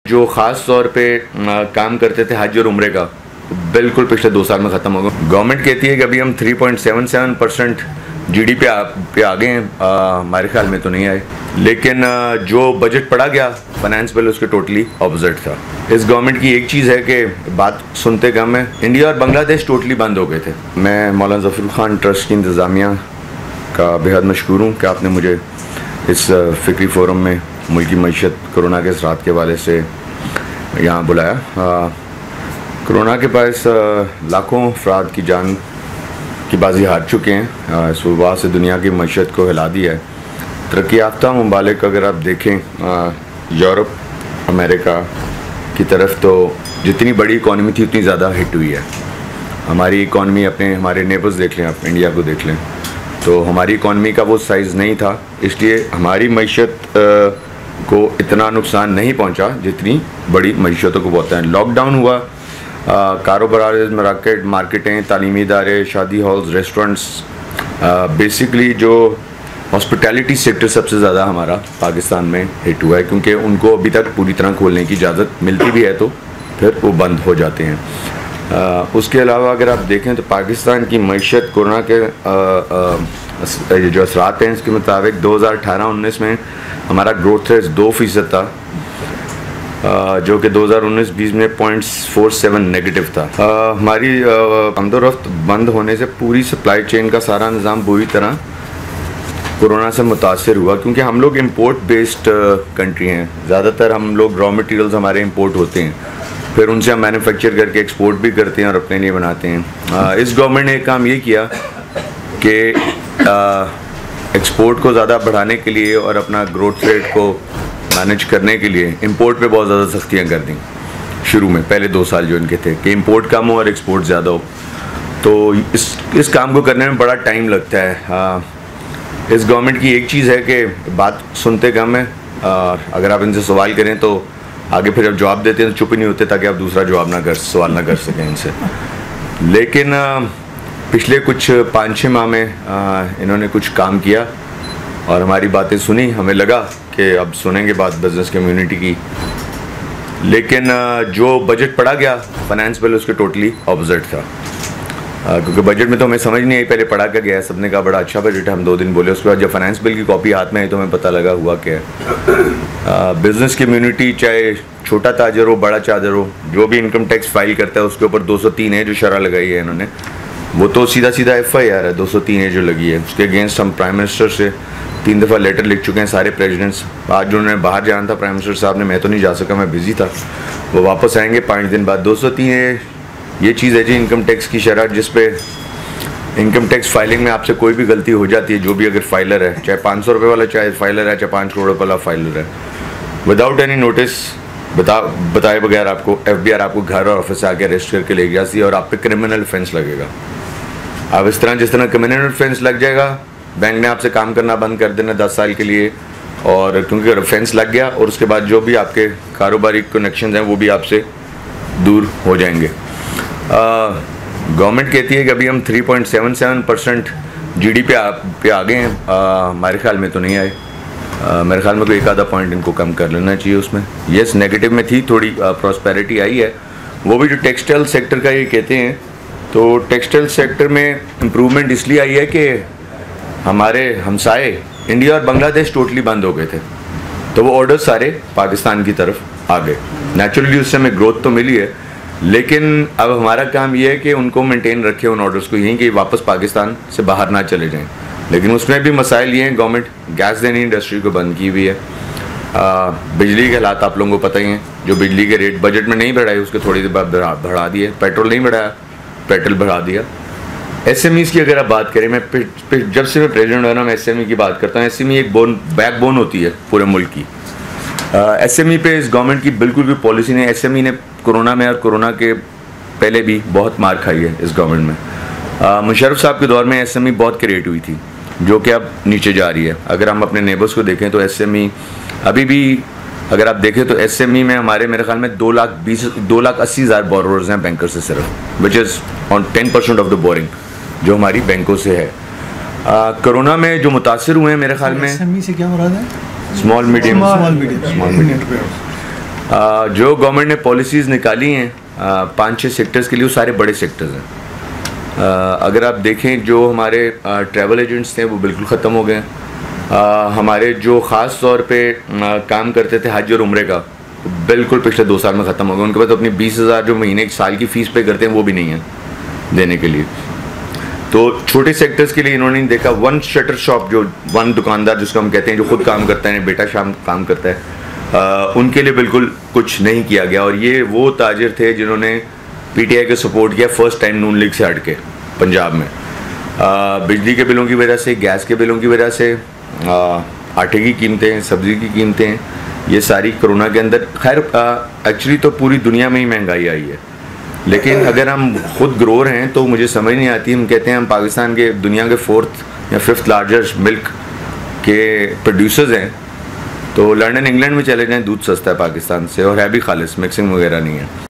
जो ख़ास तौर पे काम करते थे हज और उम्रे का, बिल्कुल पिछले 2 साल में ख़त्म हो गया। गवर्नमेंट कहती है कि अभी हम 3.77% GDP पे आ गए हैं, हमारे ख्याल में तो नहीं आए। लेकिन जो बजट पढ़ा गया फाइनेंस बिल उसके टोटली ऑपोजिट था। इस गवर्नमेंट की एक चीज़ है कि बात सुनते कम है। इंडिया और बांग्लादेश टोटली बंद हो गए थे। मैं मौलाना ज़फ़रुल ख़ान ट्रस्ट की इंतज़ामिया का बेहद मशकूर हूँ कि आपने मुझे इस फ़िक्री फ़ोरम में मुल्की मईशत कोरोना के असरात के हवाले से यहाँ बुलाया। कोरोना के पास लाखों अफराद की जान की बाजी हार चुके हैं। इस वबा से दुनिया की मईशत को हिला दिया है। तरक्की याफ्ता ममालिक अगर आप देखें यूरोप अमेरिका की तरफ, तो जितनी बड़ी इकॉनमी थी उतनी ज़्यादा हिट हुई है। हमारी इकॉनमी हमारे नेबर्स देख लें, आप इंडिया को देख लें, तो हमारी इकॉनमी का वो साइज़ नहीं था, इसलिए हमारी मईशत को इतना नुकसान नहीं पहुंचा जितनी बड़ी मईशतों को पहुंचा है। लॉकडाउन हुआ, कारोबार, मार्केटें, तालीमी इदारे, शादी हॉल्स, रेस्टोरेंट्स, बेसिकली जो हॉस्पिटैलिटी सेक्टर सबसे ज़्यादा हमारा पाकिस्तान में हिट हुआ है, क्योंकि उनको अभी तक पूरी तरह खोलने की इजाज़त मिलती भी है तो फिर वो बंद हो जाते हैं। उसके अलावा अगर आप देखें तो पाकिस्तान की मईशत कोरोना के जो असरात हैं इसके मुताबिक 2018-19 में हमारा ग्रोथ रेट 2% था, जो कि 2019-20 में 0.47 नेगेटिव था। हमारी आमदोरफ्त बंद होने से पूरी सप्लाई चेन का सारा निज़ाम बुरी तरह कोरोना से मुतासर हुआ, क्योंकि हम लोग इंपोर्ट बेस्ड कंट्री हैं। ज़्यादातर हम लोग रॉ मटेरियल्स हमारे इंपोर्ट होते हैं, फिर उनसे हम मैन्युफैक्चर करके एक्सपोर्ट भी करते हैं और अपने लिए बनाते हैं। इस गवर्नमेंट ने एक काम ये किया कि एक्सपोर्ट को ज़्यादा बढ़ाने के लिए और अपना ग्रोथ रेट को मैनेज करने के लिए इंपोर्ट पे बहुत ज़्यादा सख्तियाँ कर दी शुरू में, पहले 2 साल जो इनके थे कि इंपोर्ट कम हो और एक्सपोर्ट ज़्यादा हो। तो इस काम को करने में बड़ा टाइम लगता है। इस गवर्नमेंट की एक चीज़ है कि बात सुनते कम है, और अगर आप इनसे सवाल करें तो आगे फिर जब जवाब देते हैं तो चुप ही नहीं होते ताकि आप दूसरा सवाल ना कर सकें इनसे। लेकिन पिछले कुछ 5-6 माह में इन्होंने कुछ काम किया और हमारी बातें सुनी। हमें लगा कि अब सुनेंगे बात बिजनेस कम्युनिटी की, लेकिन जो बजट पढ़ा गया फाइनेंस बिल उसके टोटली ऑपोजिट था। क्योंकि बजट में तो हमें समझ नहीं आई, पहले पढ़ा क्या गया, सबने कहा बड़ा अच्छा बजट है, हम 2 दिन बोले। उसके बाद जब फाइनेंस बिल की कॉपी हाथ में आई तो हमें पता लगा हुआ क्या है। बिजनेस कम्युनिटी चाहे छोटा ताजर हो बड़ा चादर हो, जो भी इनकम टैक्स फाइल करता है उसके ऊपर 203 है जो शरह लगाई है इन्होंने, वो तो सीधा FIR है। 203 है जो लगी है उसके अगेंस्ट हम प्राइम मिनिस्टर से 3 दफ़ा लेटर लिख चुके हैं सारे प्रेसिडेंट्स। आज उन्होंने बाहर जाना था प्राइम मिनिस्टर साहब ने, मैं तो नहीं जा सका, मैं बिज़ी था। वो वापस आएंगे 5 दिन बाद। 203 है ये चीज़ है जी इनकम टैक्स की शरह, जिस पे इनकम टैक्स फाइलिंग में आपसे कोई भी गलती हो जाती है, जो भी अगर फाइलर है, चाहे 500 रुपये वाला चाहे फाइलर है, चाहे 5 करोड़ रुपये वाला फाइलर है, विदाउट एनी नोटिस बताए बगैर आपको FBR आपको घर और ऑफिस से आके अरेस्ट करके ले जाती है और आप पे क्रिमिनल ऑफेंस लगेगा। अब इस तरह जिस तरह क्रिमिनल ऑफेंस लग जाएगा, बैंक ने आपसे काम करना बंद कर देना 10 साल के लिए, और क्योंकि ऑफेंस लग गया और उसके बाद जो भी आपके कारोबारी कनेक्शन हैं वो भी आपसे दूर हो जाएंगे। गवर्नमेंट कहती है कि अभी हम 3.77% GDP पे आ गए हैं, हमारे ख्याल में तो नहीं आए। मेरे ख्याल में कोई 1 आधा पॉइंट इनको कम कर लेना चाहिए उसमें। येस नेगेटिव में थी, थोड़ी प्रॉस्पेरिटी आई है, वो भी जो टेक्सटाइल सेक्टर का ये कहते हैं। तो टेक्सटाइल सेक्टर में इम्प्रूवमेंट इसलिए आई है कि हमारे हमसाए इंडिया और बांग्लादेश टोटली बंद हो गए थे, तो वो ऑर्डर सारे पाकिस्तान की तरफ आ गए। नेचुरली उससे हमें ग्रोथ तो मिली है, लेकिन अब हमारा काम ये है कि उनको मेंटेन रखें उन ऑर्डर्स को, यहीं कि वापस पाकिस्तान से बाहर ना चले जाएं। लेकिन उसमें भी मसाइल ये हैं, गवर्नमेंट गैस देनी इंडस्ट्री को बंद की हुई है। बिजली के हालात आप लोगों को पता ही हैं, जो बिजली के रेट बजट में नहीं बढ़ाए उसके थोड़ी देर बाद बढ़ा दिए। पेट्रोल नहीं बढ़ाया, पेट्रोल बढ़ा दिया। SMEs की अगर आप बात करें, मैं जब से मैं प्रेसिडेंट हुआ ना, मैं SME की बात करता हूँ। SME एक बैकबोन होती है पूरे मुल्क की। SME पे इस गवर्नमेंट की बिल्कुल भी पॉलिसी नहीं। SME ने कोरोना में और कोरोना के पहले भी बहुत मार खाई है इस गवर्नमेंट में। मुशर्रफ साहब के दौर में SME बहुत क्रिएट हुई थी, जो कि अब नीचे जा रही है। अगर हम अपने नेबर्स को देखें तो SME अभी भी अगर आप देखें तो SME में हमारे मेरे ख्याल में 2,80,000 बोरोवर्स हैं बैंकर से सिर्फ, which is on 10% of the boring जो हमारी बैंकों से है। कोरोना में जो मुतासिर हुए हैं मेरे ख्याल में, SME से क्या मुराद है? स्मॉल मीडियम जो गवर्नमेंट ने पॉलिसीज़ निकाली हैं 5-6 सेक्टर्स के लिए, वो सारे बड़े सेक्टर्स हैं। अगर आप देखें जो हमारे ट्रैवल एजेंट्स थे वो बिल्कुल ख़त्म हो गए। हमारे जो ख़ास तौर पे काम करते थे हज और उम्रे का, बिल्कुल पिछले 2 साल में ख़त्म हो गए। उनके पास अपनी 20,000 जो महीने एक साल की फ़ीस पे करते हैं वो भी नहीं है देने के लिए। तो छोटे सेक्टर्स के लिए इन्होंने देखा, वन शटर शॉप, जो वन दुकानदार जिसको हम कहते हैं, जो खुद काम करता है, बेटा शाम काम करता है, उनके लिए बिल्कुल कुछ नहीं किया गया। और ये वो ताजिर थे जिन्होंने पीटीआई को सपोर्ट किया फर्स्ट टाइम नून लीग से हट के पंजाब में। बिजली के बिलों की वजह से, गैस के बिलों की वजह से, आटे की कीमतें, सब्ज़ी की कीमतें, ये सारी कोरोना के अंदर, खैर एक्चुअली तो पूरी दुनिया में ही महंगाई आई है, लेकिन अगर हम खुद ग्रोअर हैं तो मुझे समझ नहीं आती। हम कहते हैं हम पाकिस्तान के दुनिया के 4th या 5th लार्जेस्ट मिल्क के प्रोड्यूसर्स हैं, तो लंदन इंग्लैंड में चले जाएं, दूध सस्ता है पाकिस्तान से और है भी खालिस, मिक्सिंग वगैरह नहीं है।